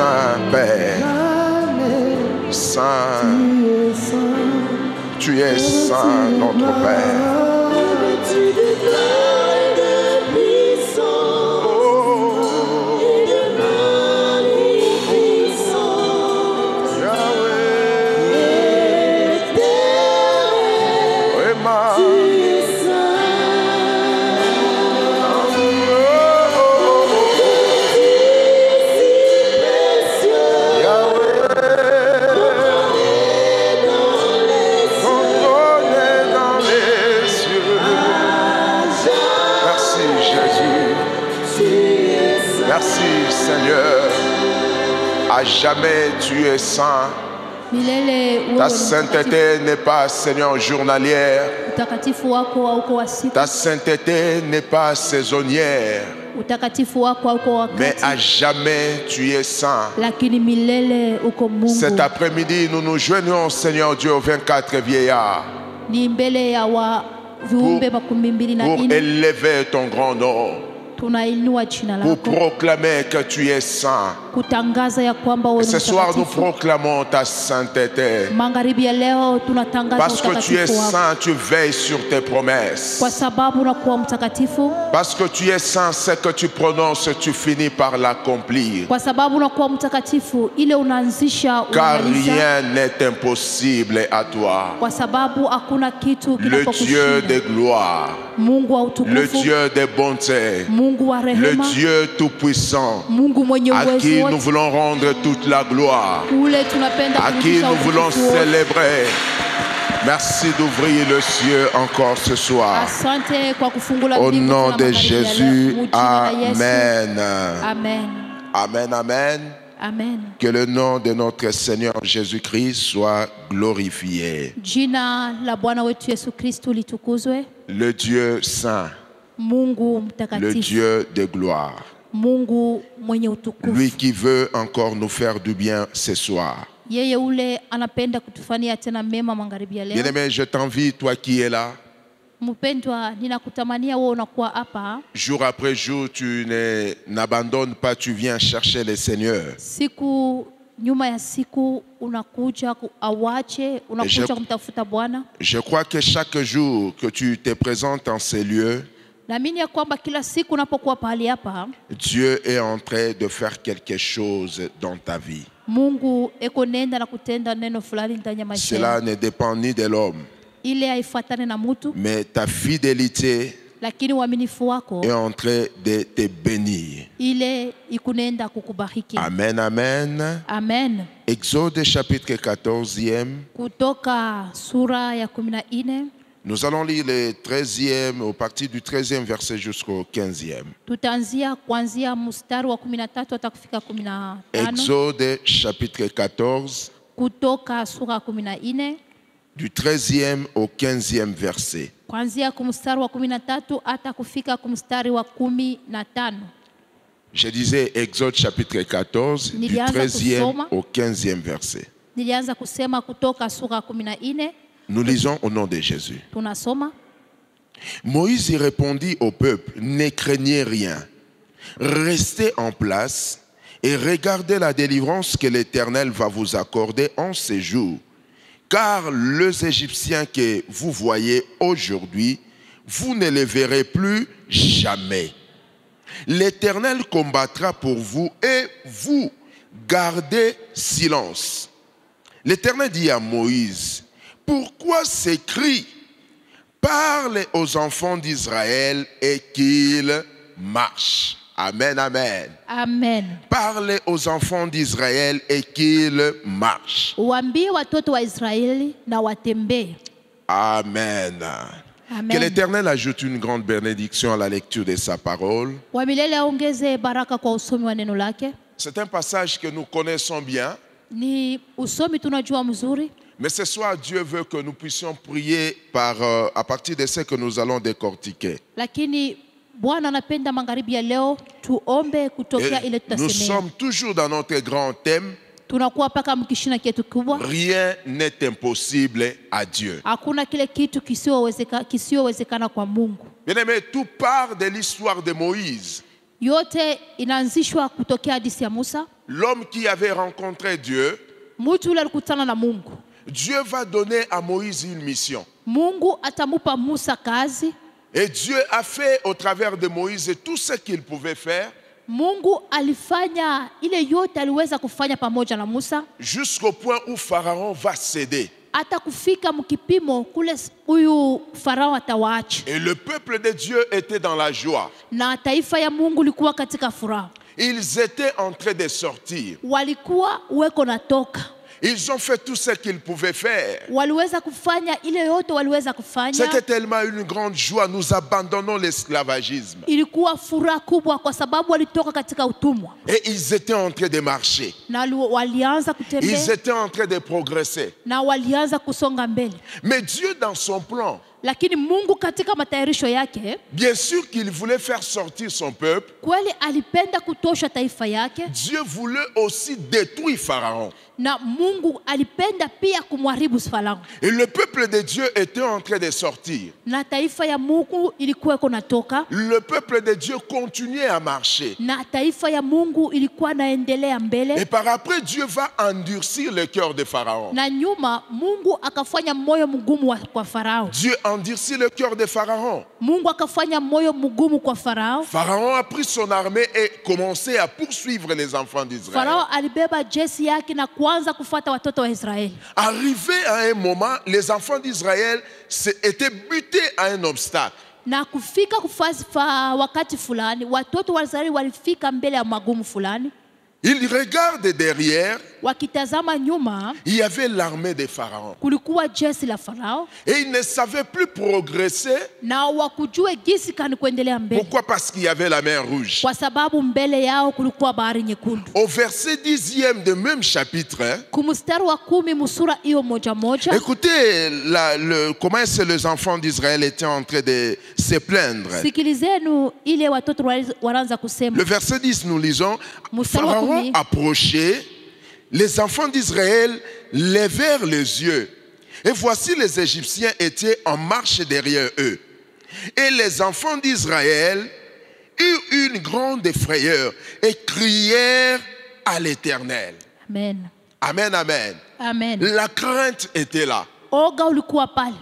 saint, Père. Saint. Tu es saint, notre Père. À jamais tu es saint. Ta sainteté n'est pas, Seigneur, journalière. Ta sainteté n'est pas saisonnière. Mais à jamais tu es saint. Cet après-midi, nous nous joignons, Seigneur Dieu, aux 24 vieillards pour élever ton grand nom, pour proclamer que tu es saint. Et ce soir, nous proclamons ta sainteté. Parce que tu es saint, tu veilles sur tes promesses. Parce que tu es saint, ce que tu prononces, tu finis par l'accomplir. Car rien n'est impossible à toi. Le Dieu de gloire, le Dieu de bonté, le Dieu tout-puissant, à qui nous voulons rendre toute la gloire, à qui nous voulons célébrer. Merci d'ouvrir le ciel encore ce soir. Au nom de Jésus, Amen. Amen, amen. Amen. Que le nom de notre Seigneur Jésus-Christ soit glorifié. Le Dieu saint, le Dieu de gloire, lui qui veut encore nous faire du bien ce soir. Bien-aimé, je t'envie, toi qui es là. Jour après jour, tu n'abandonnes pas, tu viens chercher le Seigneur. Je crois que chaque jour que tu te présentes en ces lieux, Dieu est en train de faire quelque chose dans ta vie. Cela ne dépend ni de l'homme, mais ta fidélité est en train de te bénir. Amen, amen. Amen. Exode chapitre 14e. Nous allons lire le 13e, au partir du 13e verset jusqu'au 15e. Exode chapitre 14, du 13e au 15e verset. Je disais Exode chapitre 14, du 13e au 15e verset. Nous lisons au nom de Jésus. Moïse y répondit au peuple: ne craignez rien, restez en place et regardez la délivrance que l'Éternel va vous accorder en ces jours. Car les Égyptiens que vous voyez aujourd'hui, vous ne les verrez plus jamais. L'Éternel combattra pour vous et vous gardez silence. L'Éternel dit à Moïse: pourquoi ces cris? Parle aux enfants d'Israël et qu'ils marchent. Amen, amen. Amen. Parle aux enfants d'Israël et qu'ils marchent. Amen. Amen. Que l'Éternel ajoute une grande bénédiction à la lecture de sa parole. C'est un passage que nous connaissons bien. Mais ce soir, Dieu veut que nous puissions prier à partir de ce que nous allons décortiquer. Et nous sommes toujours dans notre grand thème. Rien n'est impossible à Dieu. Bien-aimé, tout part de l'histoire de Moïse. yote inaanzishwa kutokea hadithi ya Musa. L'homme qui avait rencontré Dieu, Mtu yule alikutana na Mungu. Dieu va donner à Moïse une mission. Mungu atamupa Musa kazi. Et Dieu a fait au travers de Moïse tout ce qu'il pouvait faire. Mungu alifanya ile yote aliweza kufanya pamoja na Musa. Jusqu'au point où Pharaon va céder. Hata kufika mkipimo kule huyu Farao atawaacha. Et le peuple de Dieu était dans la joie. Na taifa ya Mungu likuwa katika furaha. Ils étaient en train de sortir. Walikuwa weko natoka. Ils ont fait tout ce qu'ils pouvaient faire. Waliweza kufanya ile yote waliweza kufanya. C'était tellement une grande joie. Nous abandonnons l'esclavagisme. Ilikuwa furaha kubwa kwa sababu walitoka katika utumwa. Et ils étaient en train de marcher. Na walianza kutembea. Ils étaient en train de progresser. Na walianza kusonga mbele. Mais Dieu dans son plan, lakini Mungu katika matayarisho yake, bien sûr qu'il voulait faire sortir son peuple. Kweli alipenda kutosha taifa yake. Dieu voulait aussi détruire Pharaon. Na Mungu alipenda pia kumharibu Farao. Et le peuple de Dieu était en train de sortir. Na taifa ya Mungu ilikuwa kunatoka. Le peuple de Dieu continuait à marcher. Na taifa ya Mungu ilikuwa naendelea mbele. Et par après Dieu va endurcir le cœur de Pharaon. Na nyuma Mungu akafanya moyo mgumu kwa Farao. Dieu endurcit le cœur de Pharaon. Mungu akafanya moyo mgumu kwa Farao. Pharaon a pris son armée et commencé à poursuivre les enfants d'Israël. Farao alibeba jeshi yake na kuanza kufuata watoto wa Israeli. Arrivé à un moment, les enfants d'Israël étaient butés à un obstacle. Na kufika wakati fulani watoto wa Israeli walifika mbele ya magumu fulani. Ils regardent derrière. Wakitazama nyuma, il y avait l'armée de Pharaon. Kulikuwa jeshi la Farao. Et ils ne savaient plus progresser. Na wakujue gisi kani kuendelea mbele. Pourquoi? Parce qu'il y avait la mer rouge. Kwa sababu mbele yao kulikuwa bahari nyekundu. Au verset 10e de même chapitre, kumstari wa 10 musura hiyo moja moja. Écoutez comment les enfants d'Israël étaient en train de se plaindre. Sikilizenu ile watoto wanaanza kusema. Le verset 10 nous lisons, Pharaon approchait, les enfants d'Israël levèrent les yeux, et voici les Égyptiens étaient en marche derrière eux. Et les enfants d'Israël eurent une grande frayeur et crièrent à l'Éternel. Amen. Amen, amen. Amen. La crainte était là. Oga ulikuwa pale.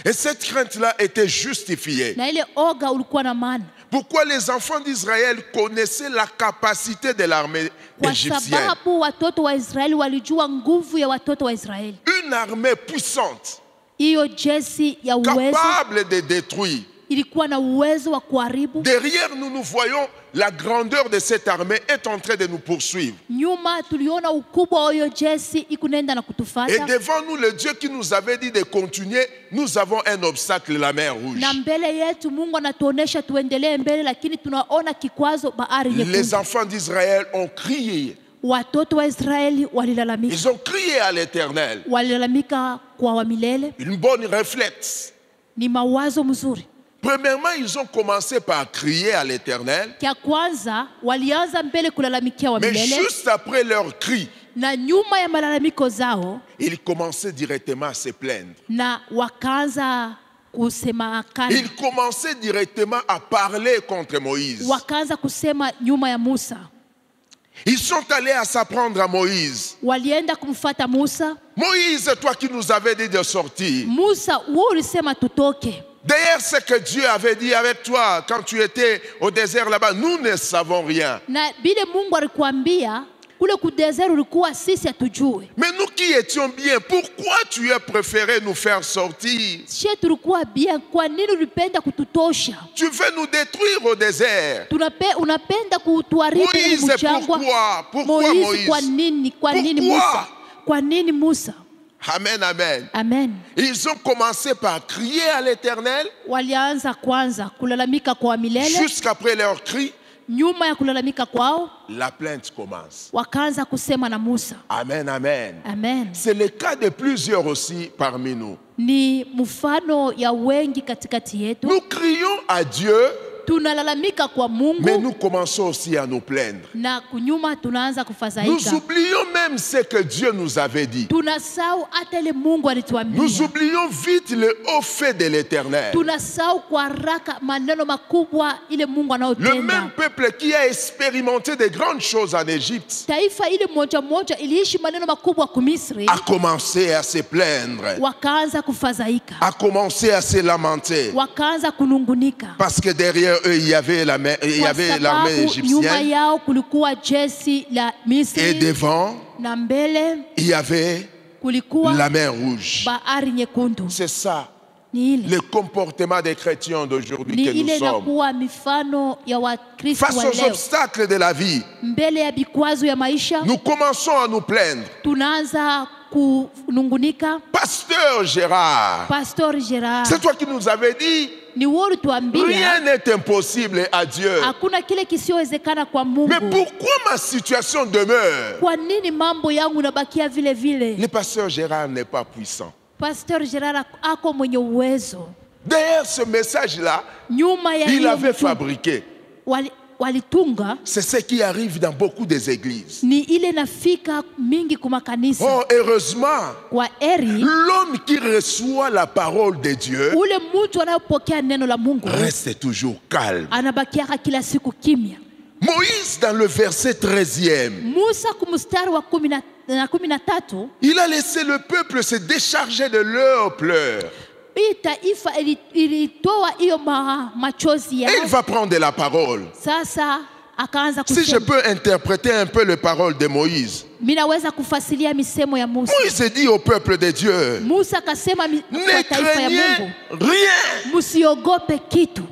Et cette crainte-là était justifiée. Na ile oga ulikuwa na maana. Pourquoi les enfants d'Israël connaissaient la capacité de l'armée égyptienne? Kwa sababu watoto wa Israeli walijua nguvu ya watoto wa Israeli. Une armée puissante. Hiyo jeshi ya uwezo. Capable de détruire. Ilikuwa na uwezo wa kuharibu. Derrière nous voyons la grandeur de cette armée est en train de nous poursuivre. Nyuma tuliona ukubwa wa hiyo jeshi ikunenda na kutufuata. Et devant nous le Dieu qui nous avait dit de continuer, nous avons un obstacle, la mer rouge. Na mbele yetu Mungu anatuonesha tuendelee mbele lakini tunaona kikwazo bahari nyekundu. Les enfants d'Israël ont crié. Watoto wa Israeli walilalamika. Ils ont crié à l'Éternel. Walilalamika kwa wa milele. Une bonne réflexe. Ni mawazo mzuri. Premièrement, ils ont commencé par crier à l'Éternel. Mais juste après leur cri, ils commençaient directement à se plaindre. Ils commençaient directement à parler contre Moïse. Ils sont allés à s'apprendre à Moïse. Moïse, toi qui nous avais dit de sortir. D'ailleurs, ce que Dieu avait dit avec toi quand tu étais au désert là-bas, nous ne savons rien. Mais nous qui étions bien, pourquoi tu as préféré nous faire sortir? Tu veux nous détruire au désert. Moïse, pourquoi? Pourquoi Moïse? Pourquoi? Amen, amen. Amen. Ils ont commencé par crier à l'Éternel. Jusqu'après leur cri, la plainte commence. Amen, amen. Amen. C'est le cas de plusieurs aussi parmi nous. Ni mfano ya wengi katikati yetu. Nous crions à Dieu. tunalalamika kwa Mungu, mais nous commençons aussi à nous plaindre. na kunyuma tunaanza Nous kufadhaika. oublions même ce que Dieu nous avait dit. Tunasahau hata ile Mungu alituambia. Nous oublions vite le haut fait de l'Éternel. Tunasahau kwa haraka maneno makubwa ile Mungu Le anayotenda. même peuple qui a expérimenté de grandes choses en Égypte Taifa ile moja moja iliishi maneno makubwa ku Misri, a commencé à se plaindre, wakaanza kufadhaika, a commencé à se lamenter. wakaanza kunungunika. Parce que derrière eux, il y avait l'armée Kwa sababu nyuma égyptienne. yao kulikuwa jeshi la Et Misri, devant, na mbele il y avait kulikuwa la mer rouge. bahari nyekundu. C'est ça, Ni ile le comportement des chrétiens d'aujourd'hui ni que nous ile sommes. inakuwa mifano ya Wakristo Face wa aux leo. obstacles de la vie, Mbele ya vikwazo ya maisha nous commençons à nous plaindre. tunaanza kunungunika. Pasteur Gérard, Pastor Gerard, c'est toi qui nous avais dit, ni wewe tuambia rien n'est impossible à Dieu. hakuna kile kisiowezekana kwa Mais Mungu. pourquoi ma situation demeure? Kwa nini mambo yangu nabakia vile vile? Le pasteur Gérard n'est pas puissant. Pastor Gerard ako mwenye uwezo. Derrière ce message-là, Nyuma ya il hiyo avait mtu fabriqué. walitunga, C'est ce qui arrive dans beaucoup des églises. ni ile nafika mingi kuma kanisa. Oh, heureusement, Kwa eri l'homme qui reçoit la parole de Dieu ule mtu anayopokea neno la Mungu reste toujours calme. anabakiaka kila siku kimya. Moïse, dans le verset 13e, Musa kumstari wa 13, il a laissé le peuple se décharger de leurs pleurs. hii taifa ilitoa hiyo machozi Et yao. il va prendre la parole. Sasa akaanza Si je kusema, peux interpréter un peu les paroles de Moïse. mimi naweza kufasilia misemo ya Musa. Moïse dit au peuple de Dieu, Musa akasema ne kwa taifa ya craignez Mungu, rien. msiogope kitu.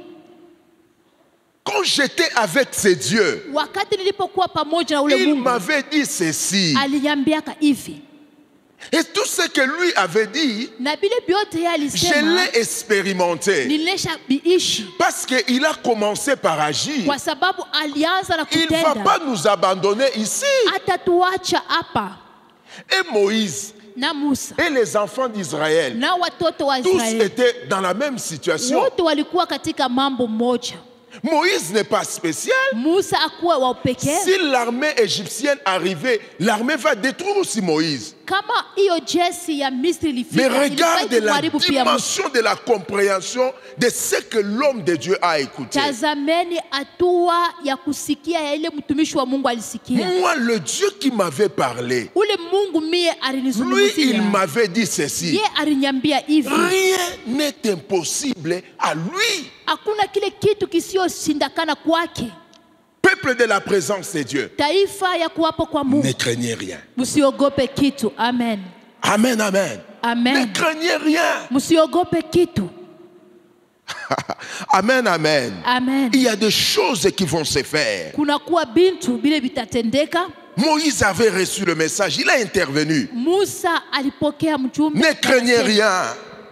Quand j'étais avec ces dieux, Wakati nilipokuwa pamoja na ule il Mungu m'avait dit ceci. aliniambiaka hivi, Et tout ce que lui avait dit, na vile vyote yeye je alisema l'ai expérimenté. nilisha biishi, Parce qu'il a commencé par agir. kwa sababu alianza na Il ne va kutenda. pas nous abandonner ici. Atatuacha hapa. Et Moïse Na Musa et les enfants d'Israël, na watoto wa tous Israeli étaient dans la même situation. wote walikuwa katika mambo moja. Moïse n'est pas spécial. Musa akuwa wa upekee. Si l'armée égyptienne arrivait, l'armée va détruire aussi Moïse. Kama hiyo jeshi ya Misri Mais ilifika, regarde ilifai la kumharibu pia Musa. dimension de la compréhension de ce que l'homme de Dieu a écouté. Tazameni hatua ya kusikia ya ile mtumishi wa Mungu alisikia. Moi, le Dieu qui m'avait parlé, Ule Mungu mie lui, il alinizungumzia. m'avait dit ceci. Ye aliniambia hivi, Rien n'est impossible à lui. hakuna kile kitu kisiyoshindikana kwake. Peuple de la présence de Dieu, Taifa ya kuwapo kwa Mungu, ne craignez rien. msiogope kitu. Amen, Amen, amen. Ne amen. craignez rien. Msiogope kitu. Amen, amen. Amen. Il y a des choses qui vont se faire. Kunakuwa bintu bile vitatendeka. Moïse avait reçu le message, il a intervenu. Musa alipokea mjumbe. Ne craignez rien.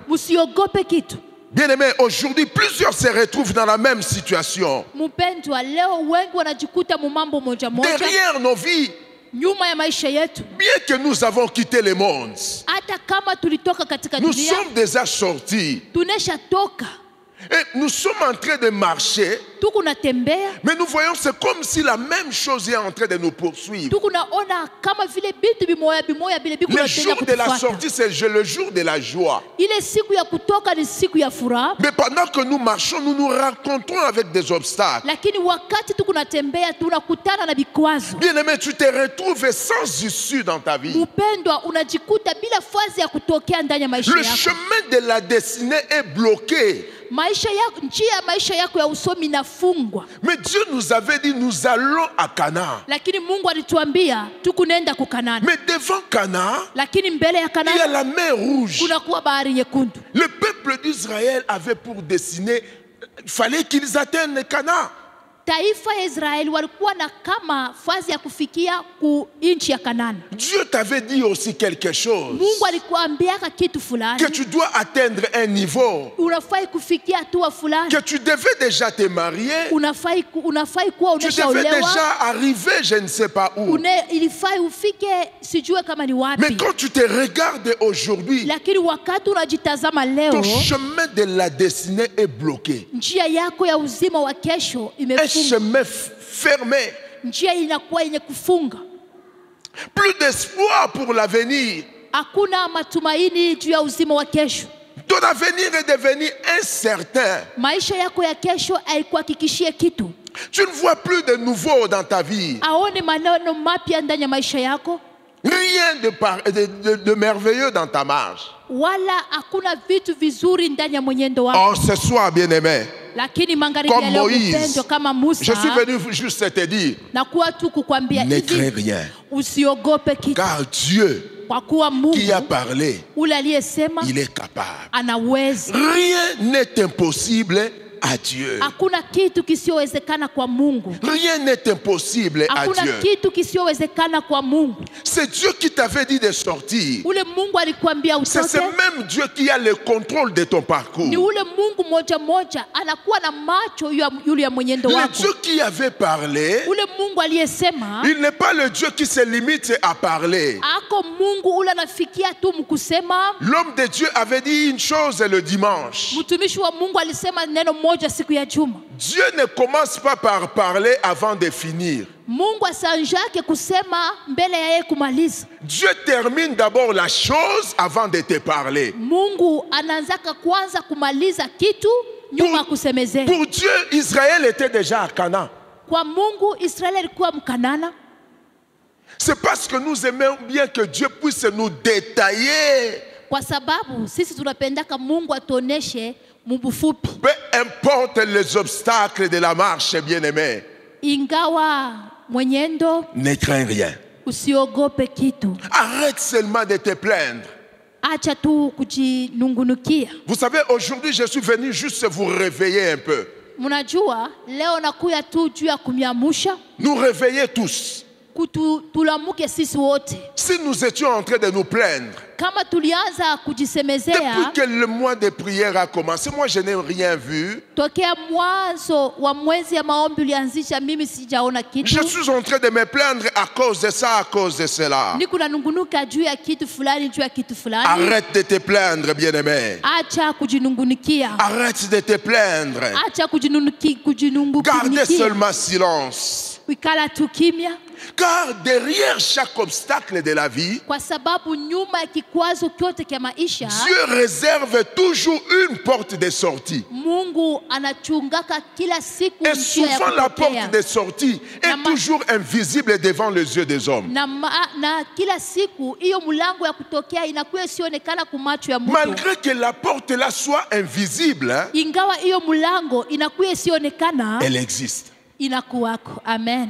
Msiogope kitu. Bien-aimés, aujourd'hui, plusieurs se retrouvent dans la même situation. Mpendwa, leo wengi wanajikuta mu mambo moja moja Derrière nos vies, nyuma ya maisha yetu. bien que nous avons quitté le monde, Hata kama tulitoka katika nous dunia, sommes déjà sortis. tunesha toka, Et nous sommes en train de marcher, tukunatembea, mais nous voyons c'est comme si la même chose est en train de nous poursuivre. tukunaona kama vile bitu bimoya bimoya bile biku Le natenda jour de la kutufuata. sortie, c'est le jour de la joie. Ile siku ya kutoka ni siku ya furaha, Mais pendant que nous marchons, nous nous rencontrons avec des obstacles. lakini wakati tukunatembea tunakutana na vikwazo. Bien-aimé, tu te retrouves sans issue dans ta vie. Mpendwa, unajikuta bila fazi ya kutokea ndani ya maisha Le yako. chemin de la destinée est bloqué. Maisha yako, njia ya maisha yako ya usomi inafungwa, Mais Dieu nous avait dit, nous allons à Canaan. lakini Mungu alituambia tukunenda kukanana, Mais devant Canaan, lakini mbele ya il y a Kanani la mer rouge. kunakuwa bahari nyekundu. Le peuple d'Israël avait pour destinée, il fallait qu'ils atteignent Canaan. taifa ya Israeli walikuwa na kama fazi ya kufikia ku nchi ya Kanaani. Dieu t'avait dit aussi quelque chose. Mungu alikuambia kitu fulani. Que tu dois atteindre un niveau. Unafai kufikia hatua fulani. Que tu devais déjà te marier. Unafai kuwa Tu devais umeshaolewa. déjà arriver je ne sais pas où. Ilifai ufike sijue kama ni wapi. Mais quand tu te regardes aujourd'hui, Lakini wakati unajitazama leo, ton chemin de la destinée est bloqué. njia yako ya uzima wa kesho Un imefungwa. chemin fermé. Njia inakuwa yenye kufunga. Plus d'espoir pour l'avenir. Hakuna matumaini juu ya uzima wa kesho. Ton avenir est devenu incertain. Maisha yako ya kesho haikuhakikishie kitu. Tu ne vois plus de nouveau dans ta vie. Aone maneno mapya ndani ya maisha yako. Rien de merveilleux dans ta marche. Wala hakuna vitu vizuri ndani ya mwenendo wako. Oh, ce soir, bien-aimé, Lakini magharibi comme ya leo Moïse, upendo kama Musa, je suis venu juste te dire, na kuwa tu kukwambia ne crains hivi, rien. usiogope kitu. Car Dieu Kwa kuwa Mungu qui a parlé, ule aliyesema il est capable. anaweza. Rien n'est impossible à Dieu. Hakuna kitu kisiowezekana kwa Mungu. Rien n'est impossible à Hakuna Dieu. kitu kisiowezekana kwa Mungu. C'est Dieu qui t'avait dit de sortir. Ule Mungu alikuambia C'est ce utoke. même Dieu qui a le contrôle de ton parcours. Ni ule Mungu moja moja anakuwa na macho yule ya mwenendo Le wako. Dieu qui avait parlé, Ule Mungu aliyesema, il n'est pas le Dieu qui se limite à parler. ako Mungu ule anafikia tu mkusema. L'homme de Dieu avait dit une chose le dimanche. Mtumishi wa Mungu alisema neno moja siku ya juma. Dieu ne commence pas par parler avant de finir. Mungu asanjake kusema mbele ya yeye kumaliza. Dieu termine d'abord la chose avant de te parler. Mungu anaanzaka kwanza kumaliza kitu nyuma ya kusemezea. Pour Dieu, Israël était déjà à Canaan. Kwa Mungu Israeli alikuwa Mkanana. C'est parce que nous aimons bien que Dieu puisse nous détailler. Kwa sababu sisi tunapendaka Mungu atuoneshe mbufupi. Peu importe les obstacles de la marche, bien-aimé. Ingawa mwenyendo, Ne crains rien. usiogope kitu. Arrête seulement de te plaindre. Acha tu kujinungunukia. Vous savez, aujourd'hui, je suis venu juste vous réveiller un peu. Mnajua leo nakuya tu juu ya kumiamusha, Nous réveiller tous. tulamuke sisi wote. Si nous étions en train de nous plaindre, Kama tulianza kujisemezea depuis que le mois de prière a commencé, moi je n'ai rien vu. tokea mwanzo wa mwezi ya maombi ulianzisha, mimi sijaona kitu. Je suis en train de me plaindre à cause de ça, à cause de cela. Niko nanungunuka juu ya kitu fulani, juu ya kitu fulani. Arrête de te plaindre, bien-aimé. Acha kujinungunikia. Arrête de te plaindre. Acha Gardez kujinungunikia. seulement silence. Wikala tu kimya. Car derrière chaque obstacle de la vie, Kwa sababu nyuma ya kikwazo kyote kya maisha, Dieu réserve toujours une porte de sortie. Mungu anachungaka kila siku Et njia ya souvent la kutokea. porte de sortie est toujours invisible devant les yeux des hommes. Na kila siku hiyo mlango ya kutokea inakuwa sionekana kwa macho ya mtu. Malgré que la porte là soit invisible, hein, Ingawa hiyo mlango inakuwa sionekana, elle existe. inakuwako. Amen.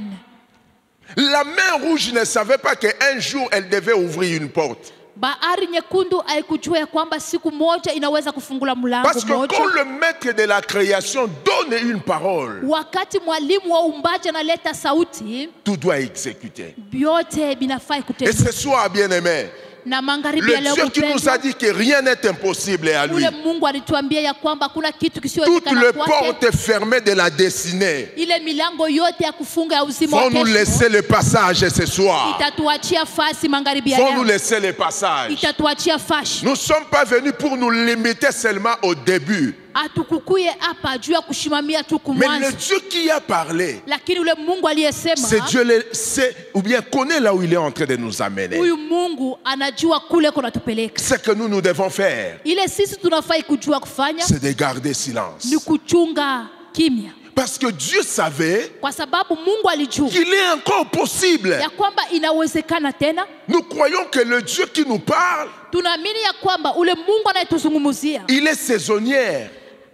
La main rouge ne savait pas qu'un jour elle devait ouvrir une porte. Bahari nyekundu haikujua ya kwamba siku moja inaweza kufungula mlango Parce que moja. quand le maître de la création donne une parole, Wakati mwalimu wa uumbaji analeta sauti, tout doit exécuter. vyote vinafaa Et kutendeka. ce soir, bien-aimé, Na magharibi le ya leo Dieu qui nous a mpendwa, dit que rien n'est impossible à lui, ule Mungu alituambia ya kwamba kuna kitu toutes kisichowezekana les kwake. portes fermées de la destinée Ile milango yote ya kufunga ya uzima wa vont nous kesho laisser le passage ce soir. itatuachia fasi magharibi ya Vont nous leo. laisser le passage. Itatuachia fashi. Nous ne sommes pas venus pour nous limiter seulement au début. Atukukuye hapa juu ya kushimamia tu Mais le kumwanzo. Dieu qui a parlé, Lakini ule Mungu aliyesema, c'est Dieu sait ou bien connaît là où il est en train de nous amener. huyu Mungu anajua kule kunatupeleka. Ce que nous devons faire, Ile sisi tunafai kujua kufanya c'est de garder silence. ni kuchunga kimya. Parce que Dieu savait Kwa sababu Mungu alijua qu'il est encore possible. ya kwamba inawezekana tena. Nous croyons que le Dieu qui nous parle, Tunaamini ya kwamba ule Mungu anayetuzungumzia il est saisonnier.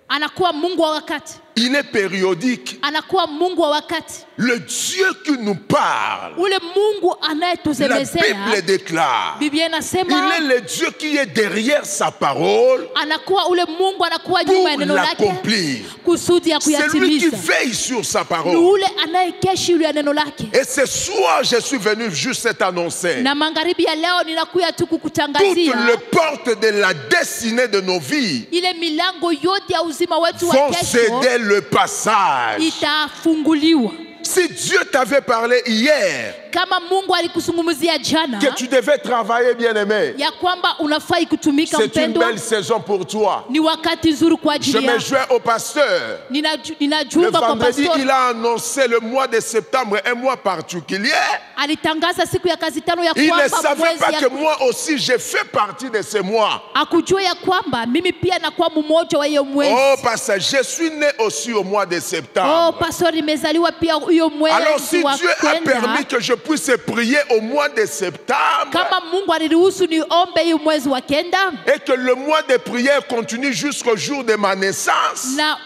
anakuwa Mungu wa wakati. il est périodique. anakuwa Mungu wa wakati. Le Dieu qui nous parle, Ule Mungu la anayetusemezea, Bible déclare, Biblia il inasema est le Dieu qui est derrière sa parole anakuwa ule Mungu anakuwa nyuma pour ya neno lake l'accomplir. kusudi ya C'est lui qui kuyatimiza. veille sur sa Ni parole. ule anayekeshi yule ya neno lake. Et ce soir, je suis venu juste t'annoncer. Na magharibi ya leo ninakuya tu Toutes kukutangazia les portes de la destinée de nos vies ile milango yote ya uzima wetu wa vont kesho céder le passage. itafunguliwa. Si Dieu t'avait parlé hier Kama Mungu alikusungumzia jana que tu devais travailler, bien-aimé, ya kwamba unafai kutumika c'est une mpendwa, belle saison pour toi. ni wakati nzuri kwa Je ajili me yako. joins au pasteur. Le Ninajiunga kwa vendredi, pastor. il a annoncé le mois de septembre, un mois particulier. Alitangaza siku ya kazi tano ya Il ne kwamba savait mwezi pas ya que moi aussi, j'ai fait partie de ce mois. akujua ya kwamba mimi pia nakuwa mmoja wa hiyo mwezi. Oh, pasteur, je suis né aussi au mois de Oh, septembre. pastor, nimezaliwa pia hiyo Alors, si mwezi wa Dieu a permis kwenda. que je puisse prier au mois de septembre Kama Mungu aliruhusu niombe hiyo mwezi wa kenda et que le mois de prière continue jusqu'au jour de ma naissance, na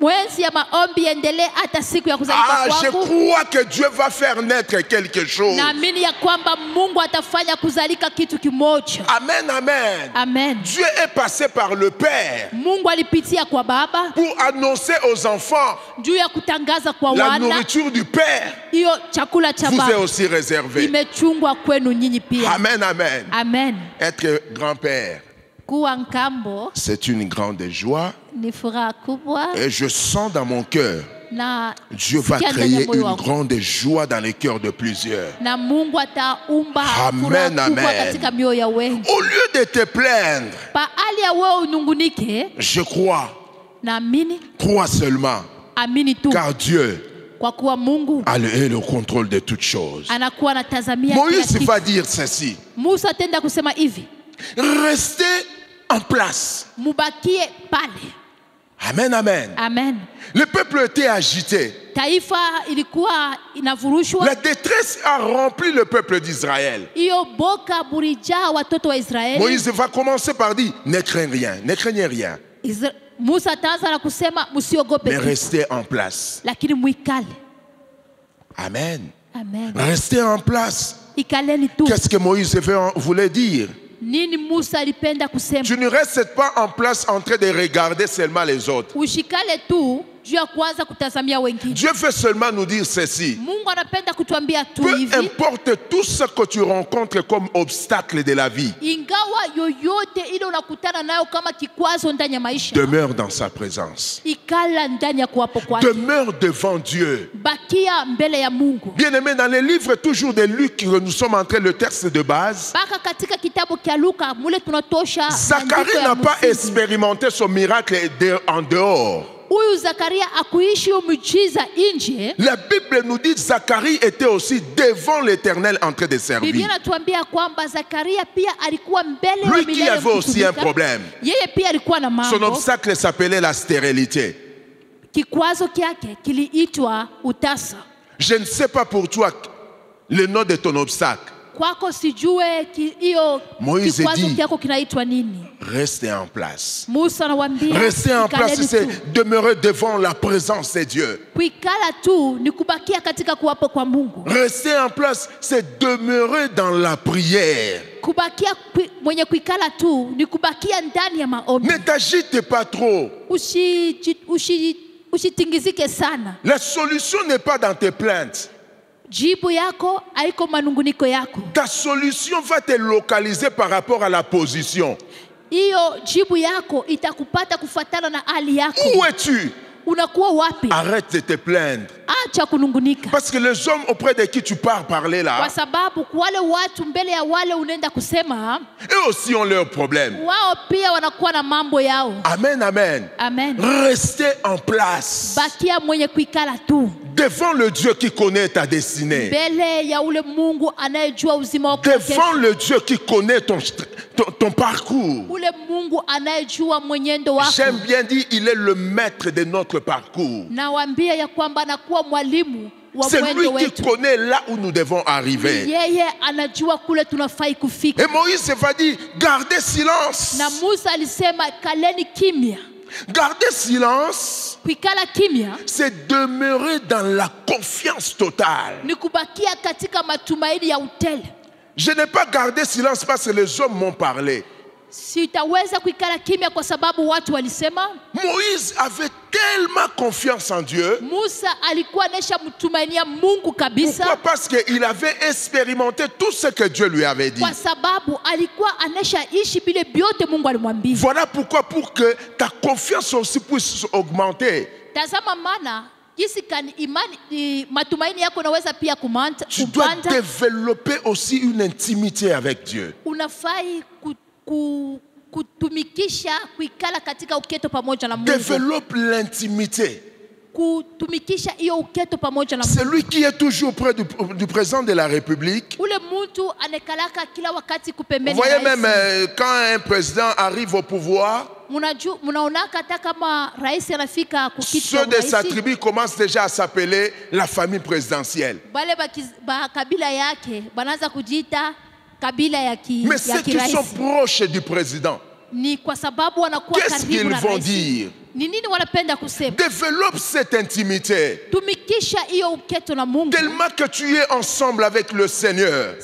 mwezi ya maombi endelee hata siku ya kuzaliwa je kwangu, crois que Dieu va faire naître quelque chose. naamini ya kwamba Mungu atafanya kuzalika kitu kimoja. Amen, amen. Amen. Dieu est passé par le Père Mungu alipitia kwa Baba pour annoncer aux enfants juu ya kutangaza kwa la wana nourriture du Père hiyo chakula cha vous est Baba aussi réservée. imechungwa kwenu nyinyi pia. Amen, amen. Amen. Être grand-père, Kuwa nkambo c'est une grande joie ni furaha kubwa, et je sens dans mon cœur, na Dieu va sikia ndani ya créer moyo une wangu. grande joie dans les cœurs de plusieurs. Na Mungu ataumba Amen, furaha kubwa amen. katika mioyo ya wengi. Au lieu de te plaindre, Baali ya wewe unungunike, je crois, naamini, crois seulement, amini tu, car Dieu kwa kuwa Mungu a le contrôle de toutes choses. anakuwa anatazamia kila Moïse kitu. va dire ceci: Musa atenda kusema hivi, restez en place. mubakie pale. Amen, amen. Amen. Le peuple était agité. Taifa ilikuwa inavurushwa, La détresse a rempli le peuple d'Israël. hiyo boka bulijaa watoto wa Israeli. Moïse va commencer par dire: ne craignez rien, ne craignez rien, Musa ataanza na kusema msiogope mais kitu, restez en place. lakini mwikale. Amen. Amen. Restez en place. Ikaleni tu. Qu'est-ce que Moïse voulait dire? Nini Musa alipenda kusema? Tu ne restes pas en place en train de regarder seulement les autres. Ushikale tu juu ya kuanza kutazamia wengine. Dieu veut seulement nous dire ceci: Mungu anapenda kutuambia tu peu hivi, importe tout ce que tu rencontres comme obstacle de la vie, ingawa yoyote ile unakutana nayo kama kikwazo ndani ya maisha, demeure dans sa présence. ikala ndani ya kuwapo kwake, Demeure devant Dieu. bakia mbele ya Mungu. Bien-aimé, dans les livres toujours de Luc, que nous sommes en train, le texte de base, Mpaka katika kitabu kia Luka mule tunatosha Zacharie maandiko ya n'a pas msingi. expérimenté son miracle en dehors. Huyu Zakaria akuishi umujiza nje. La Bible nous dit que Zacharie était aussi devant l'Éternel en train de Biblia servir. inatuambia kwamba Zakaria pia alikuwa mbele ya Lui qui milele avait aussi un kutumika. problème. Yeye pia alikuwa na Son mambo. obstacle s'appelait la stérilité. Kikwazo kyake kiliitwa utasa. Je ne sais pas pour toi le nom de ton obstacle. Kwako sijue hiyo Moïse kikwazo dit, kyako kinaitwa nini. restez en place. Musa anawaambia Rester en place, ikaleni c'est tu. demeurer devant la présence de Dieu. Kuikala tu ni kubakia katika kuwapo kwa Mungu. Rester en place, c'est demeurer dans la prière. Kubakia mwenye kuikala tu ni kubakia ndani ya maombi. Ne t'agite pas trop. Usitingizike sana. La solution n'est pas dans tes plaintes. Jibu yako haiko manunguniko yako. Ta solution va te localiser par rapport à la position. Hiyo jibu yako itakupata kufuatana na hali yako. Où es-tu? Unakuwa wapi? Arrête de te plaindre. Acha kunungunika. Parce que les hommes auprès de qui tu pars parler là, Kwa sababu wale watu mbele ya wale unaenda kusema, eux aussi ont leurs problèmes. wao pia wanakuwa na mambo yao. Amen, amen. Amen. Restez en place Bakia mwenye kuikala tu devant le Dieu qui connaît ta destinée. mbele ya ule Mungu anayejua uzima wako wa Devant kesho. le Dieu qui connaît ton parcours. Ule Mungu anayejua mwenendo wako. J'aime bien dire, il est le maître de notre parcours. Nawaambia ya kwamba anakuwa mwalimu wa C'est mwendo lui qui wetu. connaît là où nous devons arriver. Yeye anajua kule tunafai kufika. Et Moïse va dire, gardez silence. Na Musa alisema kaleni kimya. Garder silence, kuikala kimya c'est demeurer dans la confiance totale. ni kubakia katika matumaini ya utele. Je n'ai pas gardé silence parce que les hommes m'ont parlé. Sitaweza kuikala kimya kwa sababu watu walisema. Moïse avait tellement confiance en Dieu. Musa alikuwa anesha mtumainia Mungu kabisa. Pourquoi? Parce qu'il avait expérimenté tout ce que Dieu lui avait dit. Kwa sababu alikuwa anesha ishi bile byote Mungu alimwambia. Voilà pourquoi, pour que ta confiance aussi puisse augmenter, Tazama maana jinsi kan imani matumaini yako naweza pia tu dois kupanda. développer aussi une intimité avec Dieu. Unafai kutumikisha kuikala katika uketo pamoja na Mungu. Développe l'intimité. Kutumikisha hiyo uketo pamoja na Mungu. Celui qui est toujours près du président de la République. Ule mtu anekalaka kila wakati Vous kupembeni. voyez même quand un président arrive au pouvoir, Munaonaka hata kama rais anafika kukiti ceux de sa tribu commencent déjà à s'appeler la famille présidentielle. Bale ba kabila yake banaanza kujiita kabila ya Mais ceux qui sont proches du président, ni kwa sababu wanakuwa qu'est-ce karibu qu'ils na vont rais. dire? Ni nini wanapenda kusema? Développe cette intimité. Tumikisha hiyo uketo na Mungu. Tellement que tu es ensemble avec le Seigneur.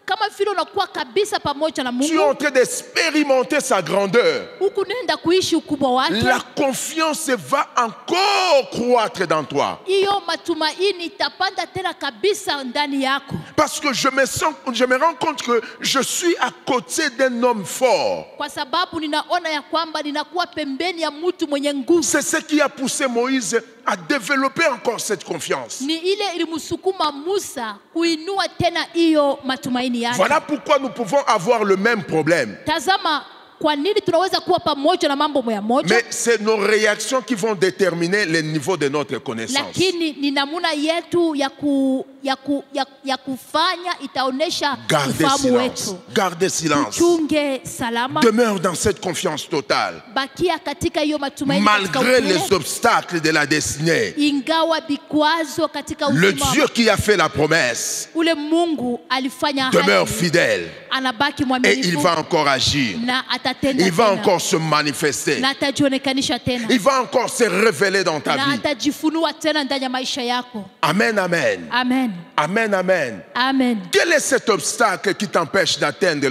Kama vile unakuwa kabisa pamoja na Mungu. Tu es en train d'expérimenter sa grandeur. Ukunenda kuishi ukubwa wake. La confiance va encore croître dans toi. Hiyo matumaini itapanda tena kabisa ndani yako. Parce que je me rends compte que je suis à côté d'un homme fort. Kwa sababu ninaona ya kwamba ninakuwa pembeni ya mtu mwenye nguvu. C'est ce qui a poussé Moïse à développer encore cette confiance. Ni ile ilimsukuma Musa kuinua tena hiyo matumaini yake. Voilà pourquoi nous pouvons avoir le même problème. Tazama kwa nini tunaweza kuwa pamoja na mambo moja moja. Mais c'est nos réactions qui vont déterminer le niveau de notre connaissance. Lakini ni namuna yetu ya kufanya itaonesha ufahamu wetu. Garde silence. Chunge salama. Demeure dans cette confiance totale. Bakia katika hiyo matumaini. Malgré les obstacles de la destinée. Ingawa vikwazo katika uzima. Le Dieu qui a fait la promesse. Ule Mungu alifanya ahadi. Demeure fidèle. Anabaki mwaminifu. Et il va encore agir. Il va encore se manifester. Il va encore se révéler dans ta vie. Amen, amen. Amen. Amen, amen. Amen. Quel est cet obstacle qui t'empêche d'atteindre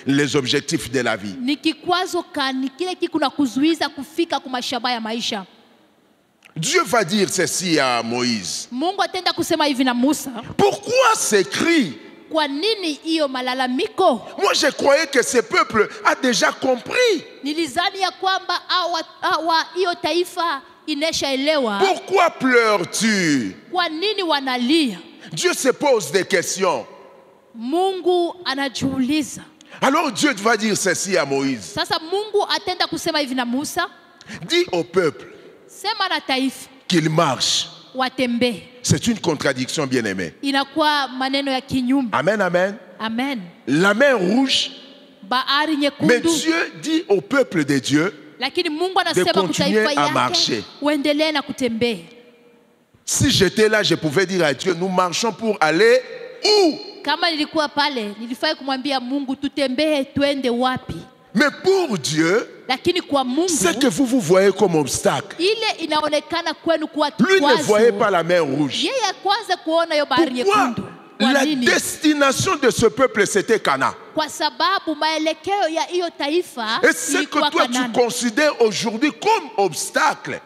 les objectifs de la vie? Dieu va dire ceci à Moïse. Pourquoi ces cris? Kwa nini hiyo malalamiko? Moi je croyais que ce peuple a déjà compris. Nilizani ya kwamba hiyo taifa ineshaelewa. Pourquoi pleures-tu? Kwa nini wanalia? Dieu se pose des questions. Mungu anajiuliza. Alors Dieu va dire ceci à Moïse. Sasa Mungu atenda kusema hivi na Musa. Dis au peuple sema na taifa qu'il marche. Watembe. C'est une contradiction, bien-aimé. Inakuwa maneno ya kinyume. Amen, amen. Amen. La mer rouge. Bahari nyekundu. Mais Dieu dit au peuple de Dieu de continuer à marcher. Uendelee na kutembea. Si j'étais là, je pouvais dire à Dieu, nous marchons pour aller où? Kama nilikuwa pale, nilifai kumwambia Mungu tutembee tuende wapi? Mais pour Dieu, ce que vous voyez comme obstacle, lui ne voyait pas la mer rouge. Pourquoi? La destination de ce peuple, c'était Cana. Et ce que toi tu considères aujourd'hui comme obstacle,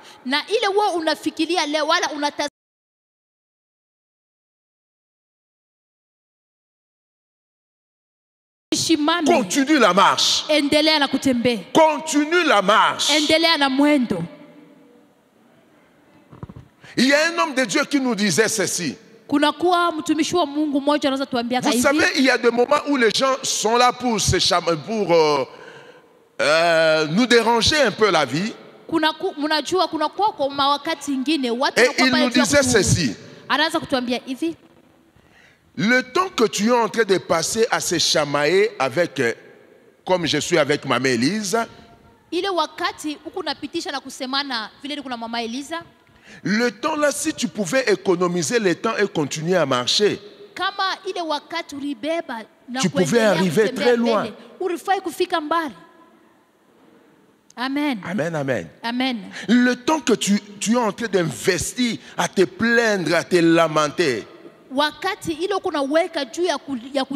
continue la marche. Continue la marche. Il y a un homme de Dieu qui nous disait ceci. Vous savez, il y a des moments où les gens sont là pour nous déranger un peu la vie. Et il nous disait ceci. Le temps que tu es en train de passer à se chamailler avec, comme je suis avec Maman Elise, le temps là, si tu pouvais économiser le temps et continuer à marcher, tu pouvais arriver très loin. Amen. Amen, amen. Amen. Le temps que tu es en train d'investir à te plaindre, à te lamenter, Wakati ile kunaweka juu ya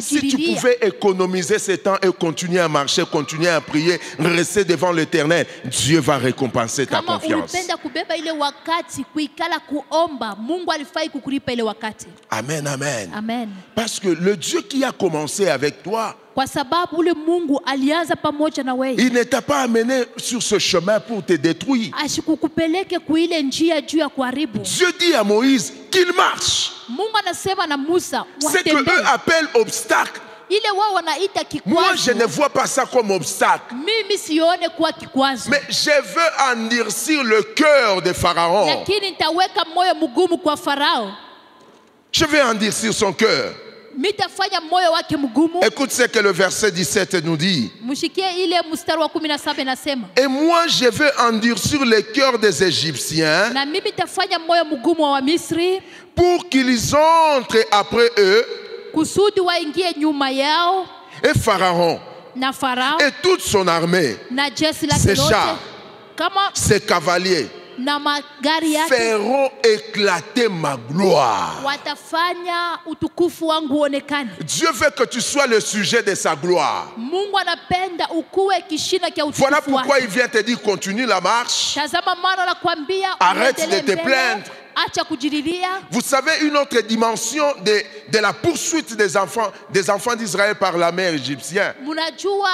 si tu kujiriria. pouvais économiser ce temps et continuer à marcher, continuer à prier, rester devant l'Éternel, Dieu va récompenser ta Kama confiance. ulipenda kubeba ile wakati kuikala kuomba, Mungu alifai kukulipa ile wakati. Amen, amen. Amen. Parce que le Dieu qui a commencé avec toi, Kwa sababu ule Mungu alianza pamoja na wewe. il ne t'a pas amené sur ce chemin pour te détruire. Ashikukupeleke kuile njia juu ya kuharibu. Dieu dit à Moïse qu'il marche. Mungu anasema na Musa Ce que eux watembee. appellent obstacle, Ile wao wanaita moi je ne kikwazo. vois pas ça comme obstacle. Mimi sione kuwa kikwazo. Mais je veux endurcir le cœur de Pharaon. Lakini nitaweka moyo mgumu kwa Farao. Je vais endurcir son cœur. Mitafanya moyo wake mgumu. Écoute ce que le verset 17 nous dit. Mshikie ile mstari wa 17 nasema. Et moi je vais endurcir le cœur des Égyptiens Na mimi tafanya moyo mgumu wa Misri pour qu'ils entrent après eux, kusudi waingie nyuma yao et Pharaon na Farao et toute son armée, na jeshi lake ses lote chars, kama ses cavaliers, na magari yake feront éclater ma gloire. watafanya utukufu wangu uonekane. Dieu veut que tu sois le sujet de sa gloire. Mungu anapenda ukuwe kishina cha Voilà utukufu pourquoi wake. il vient te dire continue la marche. Tazama maana nakwambia Arrête uendelee de te mbele, plaindre. acha kujiriria. Vous savez une autre dimension de la poursuite des enfants d'Israël par la mer égyptienne. Mnajua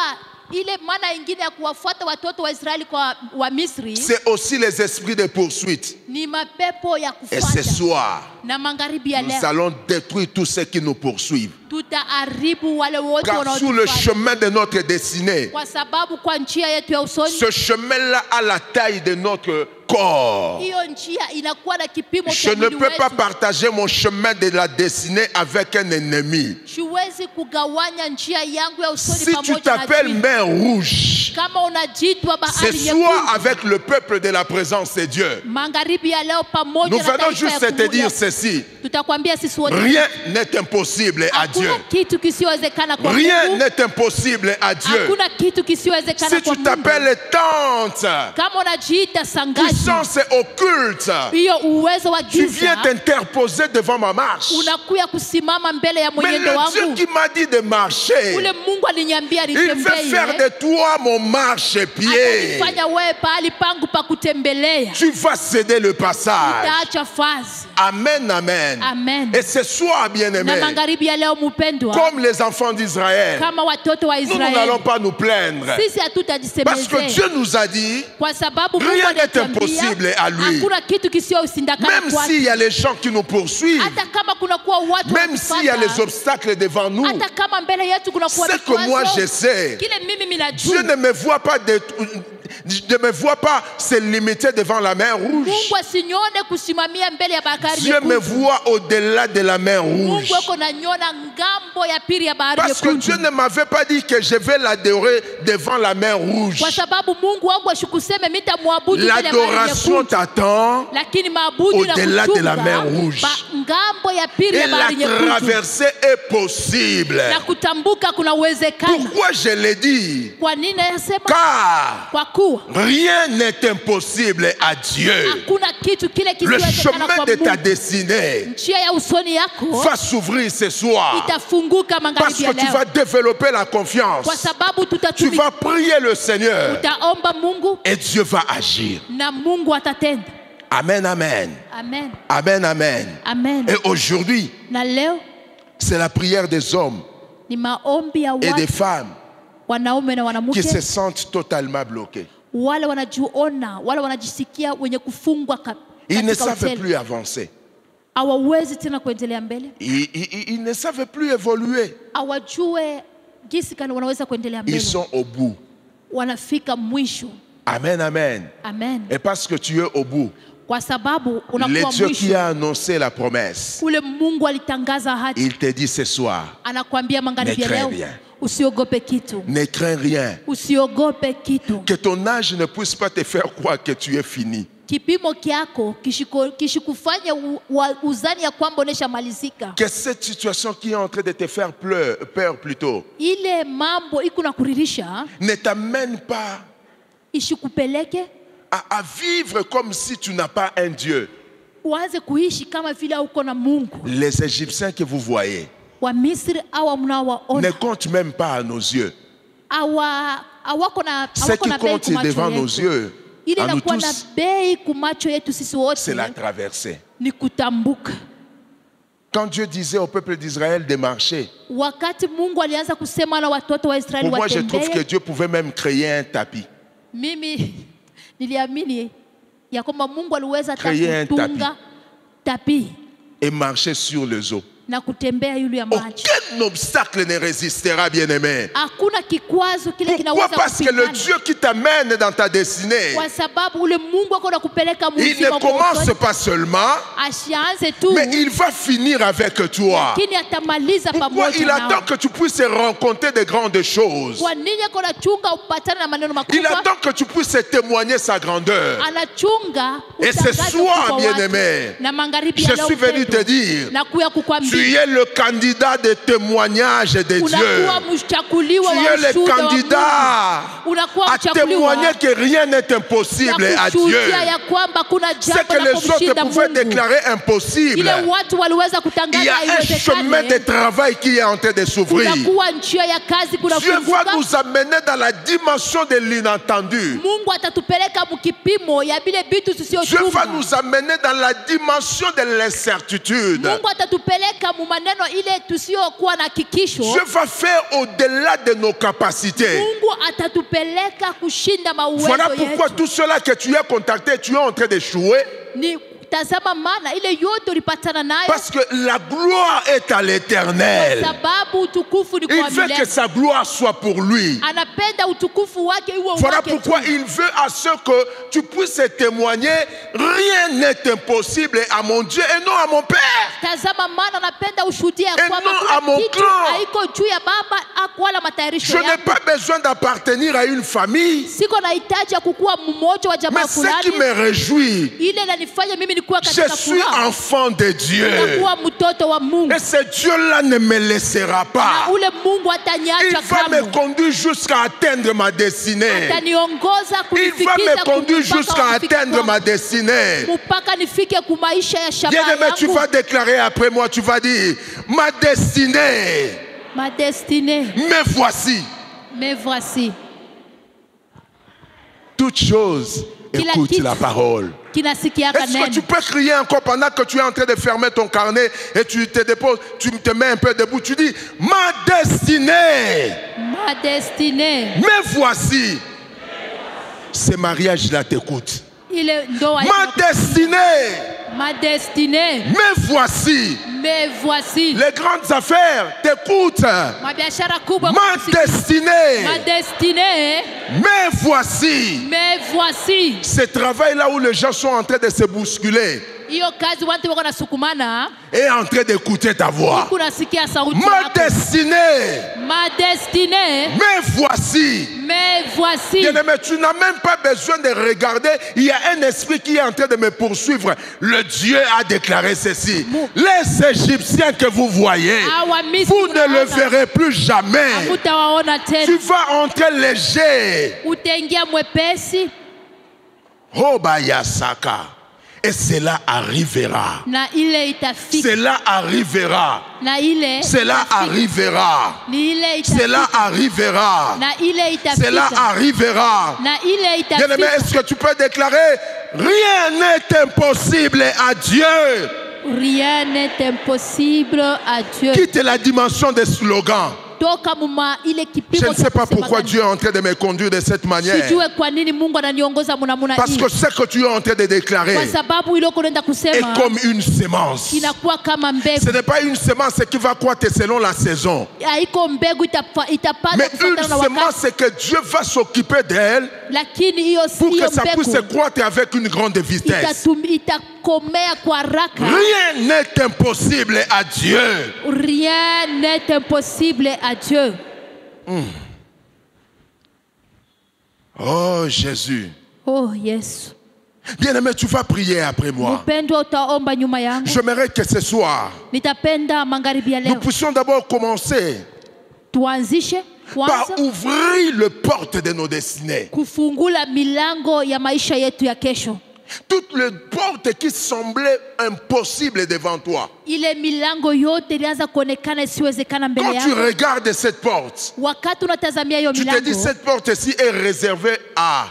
ile maana ingine ya kuwafuata watoto wa Israeli kwa wa Misri C'est aussi les esprits de poursuite. ni mapepo ya Et ce kufuata. soir, Na magharibi ya nous leo allons détruire tous ceux qui nous poursuivent. tutaharibu wale wote Car sur le wanaotufuata. chemin de notre destinée, Kwa sababu kwa njia yetu ya usoni ce chemin-là a la taille de notre corps. hiyo njia inakuwa na kipimo Je cha ne mwili peux pas wetu. partager mon chemin de la destinée avec un ennemi. Siwezi kugawanya njia yangu ya usoni Si tu pamoja na t'appelles adui. mer rouge, Kama unajitwa c'est bahari soit nyekundu, avec le peuple de la présence de Dieu. magharibi ya leo pamoja Nous na venons taifa juste ya te dire kuvuya. ceci. Tutakwambia sisi wote Rien n'est impossible à Dieu. hakuna kitu kisiwezekana kwa Rien Mungu. n'est impossible à Dieu. Hakuna kitu kisiwezekana Si kwa tu Mungu. t'appelles tante, Kama unajiita sangaji, puissance occulte, hiyo uwezo wa tu viens giza t'interposer devant ma marche. unakuya kusimama mbele ya Mais mwenendo le Dieu wangu. qui m'a dit de marcher, Ule Mungu aliniambia il veut faire nitembee. de toi mon marchepied. Atanifanya wewe pahali pangu pa kutembelea. Tu vas céder le passage. Utaacha fazi. Amen, amen. Amen. Et ce soir, bien-aimé, Na magharibi ya leo mpendwa, comme les enfants d'Israël, kama watoto wa nous n'allons Israeli, pas nous plaindre. sisi Parce que hatutajisemezea Dieu nous a dit, kwa sababu Mungu rien n'est anatuambia impossible à lui. hakuna kitu kisiyoshindikana même kwake. s'il y a les gens qui nous poursuivent, Hata kama kunakuwa watu même s'il y a les wanatufuata, obstacles devant nous, hata kama mbele yetu kunakuwa c'est que moi je sais, kile mimi Dieu minajua ne me voit pas se limiter devant la mer rouge. Mungu asinione kusimamia mbele ya bahari Dieu me nyekundu. voit au-delà de la mer rouge. Mungu ako nanyona ngambo ya pili ya bahari Parce que nyekundu. Dieu ne m'avait pas dit que je vais l'adorer devant la mer rouge. Kwa sababu Mungu wangu ashikuseme mitamwabudu mbele ya bahari L'adoration nyekundu. t'attend Lakini maabudu au-delà de la mer rouge. ngambo ya pili et ya la bahari nyekundu. traversée est possible. Na kutambuka kuna uwezekano. Pourquoi je l'ai dit? Kwa nini nasema? Car Kwa kuwa rien n'est impossible à Dieu. hakuna kitu kile Le kisiwezekana chemin kwa de ta Mungu. destinée Njia ya usoni yako va s'ouvrir ce soir. itafunguka Parce magharibi que ya tu leo. vas développer la confiance. Kwa sababu Tu tutatumika, vas prier le Seigneur utaomba Mungu et Dieu va agir. na Mungu atatenda. Amen, amen. Amen. Amen, amen. Amen. Et aujourd'hui, Na leo c'est la prière des hommes ni maombi ya et des watu, femmes wanaume na qui wanamke, se sentent totalement bloqués. wale wanajiona, wale wanajisikia wenye kufungwa Ils ne katika savent hoteli. plus avancer. Hawawezi tena kuendelea mbele, Ils ne savent plus évoluer. hawajue jinsi gani wanaweza kuendelea mbele. Ils sont au bout. Wanafika mwisho. Amen, amen. Amen. Et parce que tu es au bout, Kwa sababu le unakuwa Dieu qui mwisho, a annoncé la promesse, ule Mungu alitangaza ahadi, il te dit ce soir, anakuambia magharibi ya Ne leo, crains rien. usiogope kitu, ne crains rien. usiogope kitu. Que ton âge ne puisse pas te faire croire que tu es fini. Kipimo kyako kishikufanya uzani ya kwamba uneshamalizika. Que cette situation qui est en train de te faire peur plutôt, Ile mambo iko na kuririsha ne t'amène pas ishikupeleke à vivre comme si tu n'as pas un Dieu. uanze kuishi kama vile uko na Mungu. Les Égyptiens que vous voyez Wamisri hawa mnaowaona ne comptent même pas à nos yeux. hawako na Ce qui bei compte kumacho devant nos yetu. yeux, Ile à nous inakuwa na tous, bei kumacho yetu sisi wote c'est la traversée. ni kutambuka. Quand Dieu disait au peuple d'Israël de marcher, Wakati Mungu alianza kusema na watoto wa Israeli pour moi je trouve que watembee, Dieu pouvait même créer un tapis. mimi niliamini ya kwamba Mungu aliweza Créer un kutunga tapi Et marcher sur les eaux. na kutembea yule ya maji. Aucun obstacle ne résistera, bien-aimé. Hakuna kikwazo kile Pourquoi? kinaweza Parce que le kupingana. Dieu qui t'amène dans ta destinée, Kwa sababu ule Mungu ako nakupeleka il ne mzima commence pas seulement, asianze tu, mais il va finir avec toi. lakini atamaliza Pourquoi? pamoja Il attend nao. que tu puisses rencontrer de grandes choses. Kwa nini ako nachunga upatane na maneno Il makubwa? attend que tu puisses témoigner sa grandeur. Anachunga Et ce utangaze soir, ukubwa bien-aimé, wake. Na magharibi ya je leo suis venu te mpendwa, dire, na kuya tu kukwambia es le candidat de témoignage de Dieu. unakuwa mchakuliwa Tu wa es le ushuhuda wa Mungu. candidat Unakuwa à mchakuliwa témoigner que rien n'est impossible ya à Dieu. kushuhudia ya kwamba kuna Ce jambo que la les autres kumshinda pouvaient Mungu. déclarer impossible, Ile watu waliweza il y kutangaza a un chemin de haiwezekane, travail qui est en train de s'ouvrir. kunakuwa njia ya kazi Dieu va kunafunguka. nous amener dans la dimension de l'inattendu. Mungu atatupeleka mkipimo ya vile vitu Dieu va tusiyochunga. nous amener dans la dimension de l'incertitude. Mungu atatupeleka mu maneno ile tusiyokuwa na hakikisho. Dieu va faire au-delà de nos capacités. Mungu atatupeleka kushinda mauwezo Voilà pourquoi yetu. tout cela que tu as contacté, tu es en train d'échouer. Ni tazama maana ile yote ulipatana nayo, Parce que la gloire est à kwa l'Éternel. sababu utukufu ni Il kwa veut que milele. sa gloire soit pour lui. Anapenda utukufu wake iwe Voilà wake pourquoi tu. il veut à ce que tu puisses témoigner. Rien n'est impossible à mon Dieu et non à mon Père. Tazama maana anapenda ushuhudie ya Et kwamba non kuna à mon kitu clan. haiko juu ya baba wala Je matayarisho n'ai yangu. pas besoin d'appartenir à une famille. Siko na hitaji ya kukuwa mmoja wa jamaa Mais ce qui fulani. me réjouit, Ile inanifanya mimi nikuwa je katika suis furaha. enfant de Dieu. Nakuwa mtoto wa Mungu. Et ce Dieu-là ne me laissera Na pas. ule Mungu Il ataniacha va me kamwe. conduire jusqu'à atteindre ma destinée. Ataniongoza Il va kunifikisha me conduire mpaka jusqu'à kufika atteindre kwangu. ma destinée. Mpaka nifike kumaisha ya shabaha Bien-aimé, tu yangu. vas déclarer après moi, tu vas dire, ma destinée, Ma destinée, me voici. me voici. Toutes choses, Kila écoute kitu la parole. kinasikiaka Est-ce que tu neno. peux crier encore pendant que tu es en train de fermer ton carnet et tu te déposes, tu te mets un peu debout, tu dis, ma destinée, Ma destinée. me voici. Ce mariage-là t'écoute. Ile ndoa Ma destinée, Ma destinée, me voici. me voici. Les grandes affaires t'écoutent. Mabiashara kubwa Ma kusikia. destinée, Ma destinée, me voici. me voici. Ce travail-là où les gens sont en train de se bousculer Hiyo kazi watu wako nasukumana, est en train d'écouter ta voix. kunasikia sauti Ma yako. destinée, Ma destinée, me voici. me voici. Bien-aimé, tu n'as même pas besoin de regarder. Il y a un esprit qui est en train de me poursuivre. Le Dieu a déclaré ceci. Les Égyptiens que vous voyez, Hawa Misri vous ne le unaona, verrez plus jamais. hutawaona tena. Tu vas entrer léger. Utaingia mwepesi Oh Bayasaka. Et cela arrivera. na ile itafika. Cela arrivera. Na ile Cela itafika. arrivera. Ni ile itafika. Cela arrivera. Na ile itafika. Cela arrivera. Na ile Bien-aimé, itafika. est-ce que tu peux déclarer rien n'est impossible à Dieu? Rien n'est impossible à Dieu. Quitte la dimension des slogans. Toka muma ile Je kipimo ne sais cha pas kusema pourquoi gani. Dieu est en train de me conduire de cette manière. Sijue kwa nini Mungu ananiongoza muna Parce hii. que ce que tu es en train de déclarer Kwa sababu ile unaenda est kusema comme une sémence. inakuwa kama Ce mbegu. n'est pas une semence qui va croître selon la saison. Haiko mbegu itapanda Mais une kufuatana na semence, wakati. c'est que Dieu va s'occuper d'elle Lakini hiyo pour hiyo que ça puisse mbegu croître avec une grande vitesse. itakomea kwa haraka. Rien n'est impossible à Dieu. Rien n'est impossible à Dieu. Oh Jésus. Oh Yesu. Bien-aimé, tu vas prier après moi. Mpendwa, utaomba nyuma yangu. J'aimerais que ce soir, Nitapenda magharibi ya nous leo puissions d'abord commencer tuanzishe par kwanza ouvrir les portes de nos destinées. kufungula milango ya maisha yetu ya kesho. Toutes les portes qui semblaient impossibles devant toi. Ile milango yote ilianza kuonekana isiwezekana mbele Quand tu yako. regardes cette porte, Wakati unatazamia hiyo tu te dis milango, cette porte-ci est réservée à.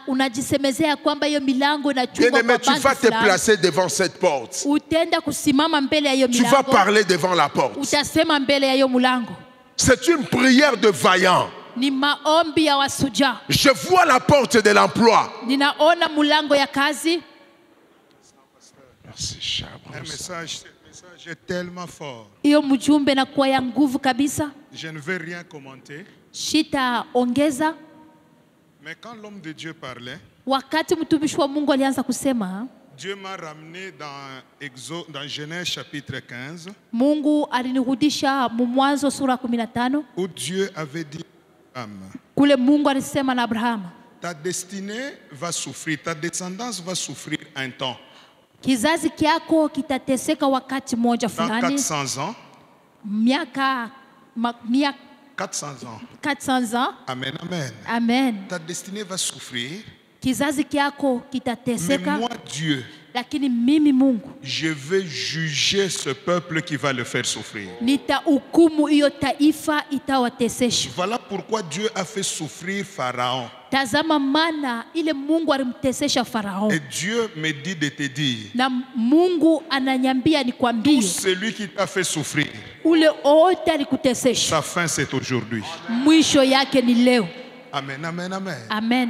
unajisemezea kwamba hiyo milango inachungwa Bien-aimé, kwa tu vas te fulani. placer devant cette porte. Utenda kusimama mbele ya hiyo Tu vas milango. parler devant la porte. Utasema mbele ya hiyo mlango. C'est une prière de vaillant. Ni maombi ya wasuja. Je vois la porte de l'emploi. Ninaona mlango ya kazi. Merci, Un message est tellement fort. Hiyo mjumbe na kuwa ya nguvu kabisa. Je ne vais rien commenter. Shita ongeza. Mais quand l'homme de Dieu parlait, Wakati mtumishi wa Mungu alianza kusema, Dieu m'a ramené dans Genèse chapitre 15, Mungu alinirudisha Mwanzo sura 15, où Dieu avait dit à Abraham, kule Mungu alisema na Abraham, ta destinée va souffrir, ta descendance va souffrir un temps. kizazi kyako kitateseka wakati moja Dans fulani. 400 ans, Miaka 400 ans. 400 ans. Amen, amen. Amen. Ta destinée va souffrir. Kizazi kyako Mais kitateseka, moi, Dieu, lakini mimi Mungu je vais juger ce peuple qui va le faire souffrir. nitahukumu hiyo taifa itawatesesha. Voilà pourquoi Dieu a fait souffrir Pharaon. Tazama maana ile Mungu alimtesesha Farao. Et Dieu me dit de te dire, Na Mungu ananyambia tout nikwambie, celui qui t'a fait souffrir, ule wote alikutesesha, sa fin c'est aujourd'hui. mwisho yake ni leo. Amen, amen, amen. Amen.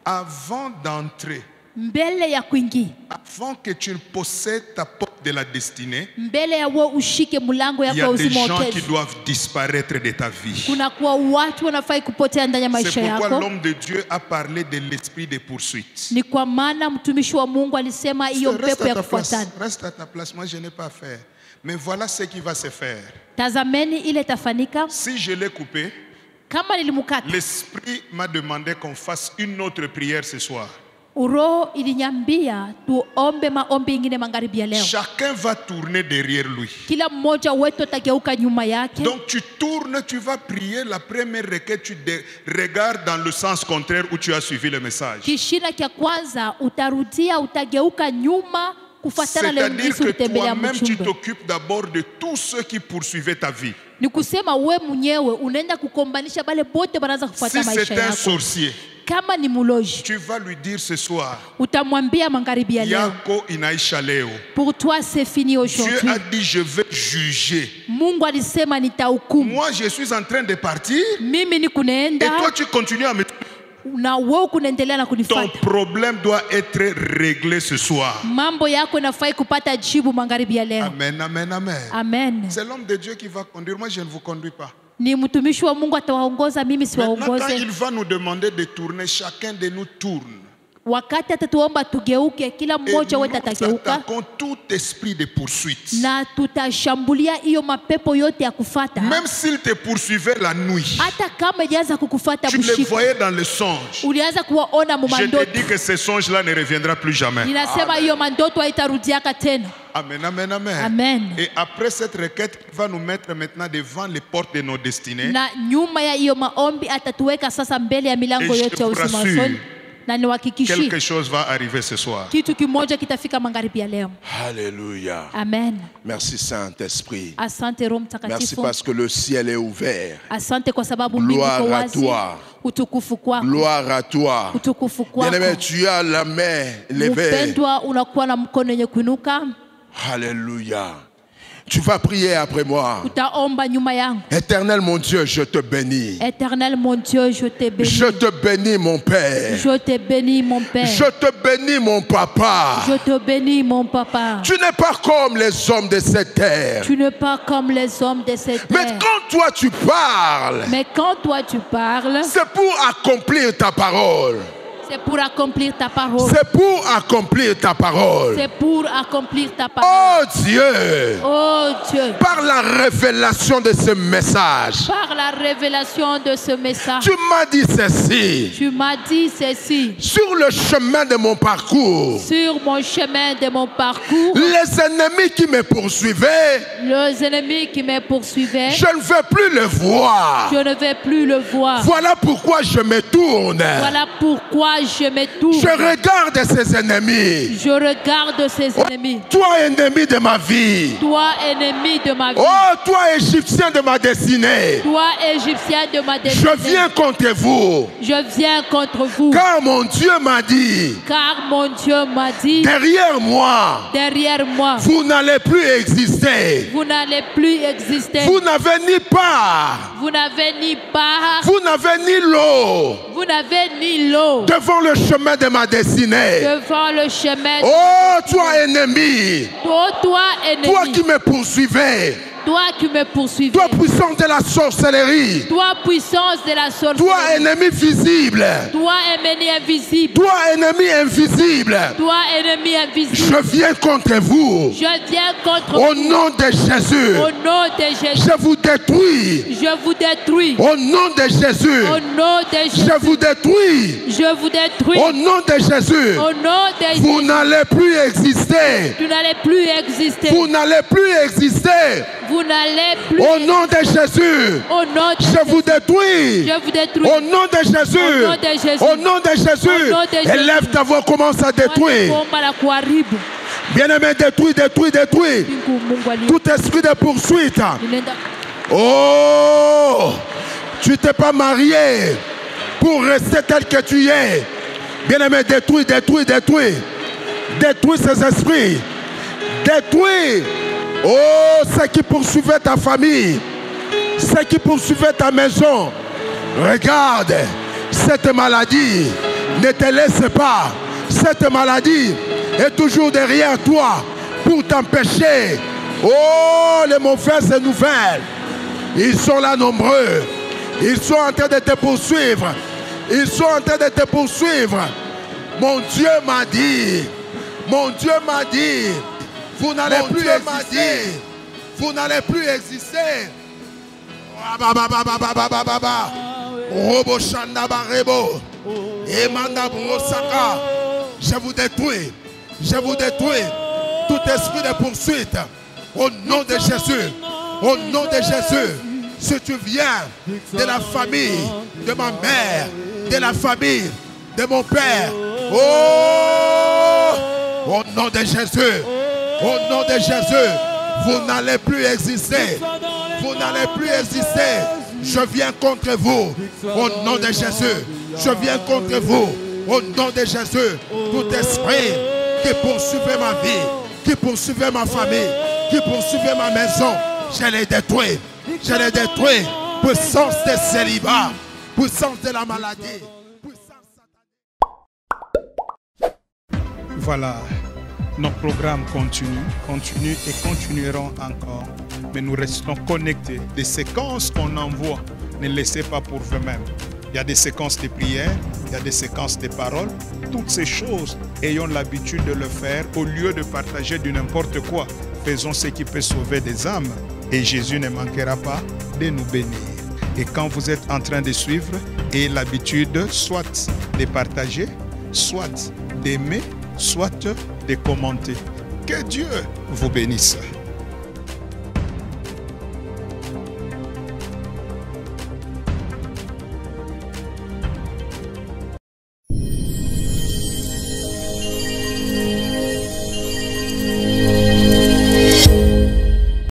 Avant d'entrer, Mbele ya kuingia, avant que tu ne possèdes ta porte de la destinée, mbele ya wewe ushike mlango il yako y ya a des uzima wa gens qui kesho, doivent disparaître de ta vie. kuna kuwa watu wanafai kupotea ndani ya C'est maisha pourquoi yako. l'homme de Dieu a parlé de l'esprit de poursuite. Ni kwa maana mtumishi wa Mungu alisema hiyo Reste pepo à ya ta place, kufuatana. reste à ta place. Moi, je n'ai pas fait. Mais voilà ce qui va se faire. Tazameni ile tafanika. Si je l'ai coupé, Kama nilimkata, l'esprit m'a demandé qu'on fasse une autre prière ce soir. Roho ilinyambia tuombe maombi ingine magharibi ya leo. Chacun va tourner derrière lui. Kila mmoja wetu atageuka nyuma yake. Donc tu tournes, tu vas prier la première requête, tu regardes dans le sens contraire où tu as suivi le message. Kishina kia kwanza utarudia, utageuka nyuma kufuatana na C'est-à-dire jinsi que ulitembelea toi-même tu mchumba. t'occupes d'abord de tous ceux qui poursuivaient ta vie. Ni kusema we mwenyewe unaenda kukombanisha bale bote banaanza kufuata Si maisha c'est un yako. sorcier, Kama ni muloji, tu vas lui dire ce soir, utamwambia magharibi ya leo, Yako inaisha leo. pour toi c'est fini Dieu aujourd'hui. a dit je vais juger. Mungu alisema nitahukumu. Moi je suis en train de partir Mimi ni et kunaenda toi tu continues à me... na wewe kunaendelea na Ton kunifuata. problème doit être réglé ce soir. Mambo yako inafai kupata jibu magharibi ya leo. Amen, amen, amen. Amen. C'est l'homme de Dieu qui va conduire. Moi je ne vous conduis pas. Ni mtumishi wa Mungu atawaongoza, mimi Maintenant quand siwaongoze. il va nous demander de tourner, chacun de nous tourne. Wakati atatuomba tugeuke, kila Et mmoja wetu nous atageuka attaquons tout esprit de poursuite. na tutashambulia hiyo mapepo yote ya kufata. Même s'il te poursuivait la nuit, Hata kama ilianza kukufata tu le bushika, voyais dans le songe. ulianza kuwaona Je mumandoto. te dis que ce songe-là ne reviendra plus jamais. Ninasema hiyo mandoto haitarudiaka tena. Amen, amen, amen. Amen. Et après cette requête, il va nous mettre maintenant devant les portes de nos destinées. Na nyuma ya hiyo maombi atatuweka sasa mbele ya milango Et je yote ya vous uzima wa rassure, soni. Na niwahakikishie Quelque chose va arriver ce soir. kitu kimoja kitafika magharibi ya leo. Alléluia. Amen. Merci Saint-Esprit. Asante Roho Merci Mtakatifu. parce que le ciel est ouvert. Asante kwa sababu mbingu iko Gloire à wazi. toi. Utukufu kwako. Gloire à toi. Utukufu kwako. Bien-aimé, tu as la main levée. Mpendwa, unakuwa na mkono yenye kuinuka. Alléluia. Tu vas prier après moi. Utaomba nyuma yangu. Éternel mon Dieu, je te bénis. Éternel mon Dieu, je te bénis. Je te bénis mon Père. Je te bénis mon Père. Je te bénis mon Papa. Je te bénis mon Papa. Tu n'es pas comme les hommes de cette terre. Tu n'es pas comme les hommes de cette Mais terre. quand toi tu parles, Mais quand toi tu parles, c'est pour accomplir ta parole. C'est pour accomplir ta parole. C'est pour accomplir ta parole. C'est pour accomplir ta parole. Oh Dieu. Oh Dieu. Par la révélation de ce message. Par la révélation de ce message. Tu m'as dit ceci. Tu m'as dit ceci. Sur le chemin de mon parcours. Sur mon chemin de mon parcours. Les ennemis qui me poursuivaient. Les ennemis qui me poursuivaient. Je ne veux plus le voir. Je ne vais plus le voir. Voilà pourquoi je me tourne. Voilà pourquoi je me tourne. Je regarde ces ennemis. Je regarde ces ennemis. Toi, ennemi de ma vie. Toi, ennemi de ma vie. Oh, toi, Égyptien de ma destinée. Toi, Égyptien de ma destinée. Je viens contre vous. Je viens contre vous. Car mon Dieu m'a dit. Car mon Dieu m'a dit. Derrière moi. Derrière moi. Vous n'allez plus exister. Vous n'allez plus exister. Vous n'avez ni part. Vous n'avez ni part. Vous n'avez ni l'eau. Vous n'avez ni l'eau. Devant le chemin de ma destinée. Devant le chemin. Oh, toi ennemi. Toi ennemi. Toi qui me poursuivais. Toi qui me poursuivais. Toi puissance de la sorcellerie. Toi puissance de la sorcellerie. Toi ennemi visible. Toi ennemi invisible. Toi ennemi invisible. Toi ennemi invisible. Je viens contre vous. Je viens contre Au vous. nom de Jésus. Au nom de Jésus. Je vous détruis. Je vous détruis. Au nom de Jésus. Au nom de Jésus. Je vous détruis. Je vous détruis. Au nom de Jésus. Au nom de Jésus. Vous n'allez plus exister. Tu n'allez plus exister. Vous n'allez plus exister. Vous n'allez plus. Au nom de Jésus. Au nom de Je vous détruis. Je vous détruis. Au nom de Jésus. Au nom de Jésus. Au nom de Jésus. Au nom de Jésus. Élève ta voix, commence à détruire. Bien-aimé, détruis, détruis, détruis. Tout esprit de poursuite. Oh, tu t'es pas marié pour rester tel que tu es. Bien-aimé, détruis, détruis, détruis. Détruis ces esprits. Détruis. Oh, ceux qui poursuivaient ta famille. Ceux qui poursuivaient ta maison. Regarde, cette maladie ne te laisse pas. Cette maladie est toujours derrière toi pour t'empêcher. Oh, les mauvaises nouvelles. Ils sont là nombreux. Ils sont en train de te poursuivre. Ils sont en train de te poursuivre. Mon Dieu m'a dit. Mon Dieu m'a dit. Vous n'allez plus exister. Vous n'allez plus exister. Robo Shanda Barebo. Emanda Brosaka. Je vous détruis. Je vous détruis. Tout esprit de poursuite. Au nom de Jésus. Au nom de Jésus. Si tu viens de la famille de ma mère, de la famille de mon père. Oh! Au nom de Jésus. Au nom de Jésus. Vous n'allez plus exister. Vous n'allez plus exister. Je viens contre vous. Au nom de Jésus. Je viens contre vous. Au nom de Jésus. Tout esprit qui poursuivait ma vie, qui poursuivait ma famille, qui poursuivait ma maison, je les détruis. Je les détruis. Puissance de célibat. Puissance de la maladie. Voilà. Nos programmes continuent et continueront encore. Mais nous restons connectés. Des séquences qu'on envoie, ne laissez pas pour vous-même. Il y a des séquences de prières, il y a des séquences de paroles. Toutes ces choses, ayons l'habitude de le faire au lieu de partager du n'importe quoi. Faisons ce qui peut sauver des âmes et Jésus ne manquera pas de nous bénir. Et quand vous êtes en train de suivre, ayez l'habitude soit de partager, soit d'aimer, soit de commenter. Que Dieu vous bénisse.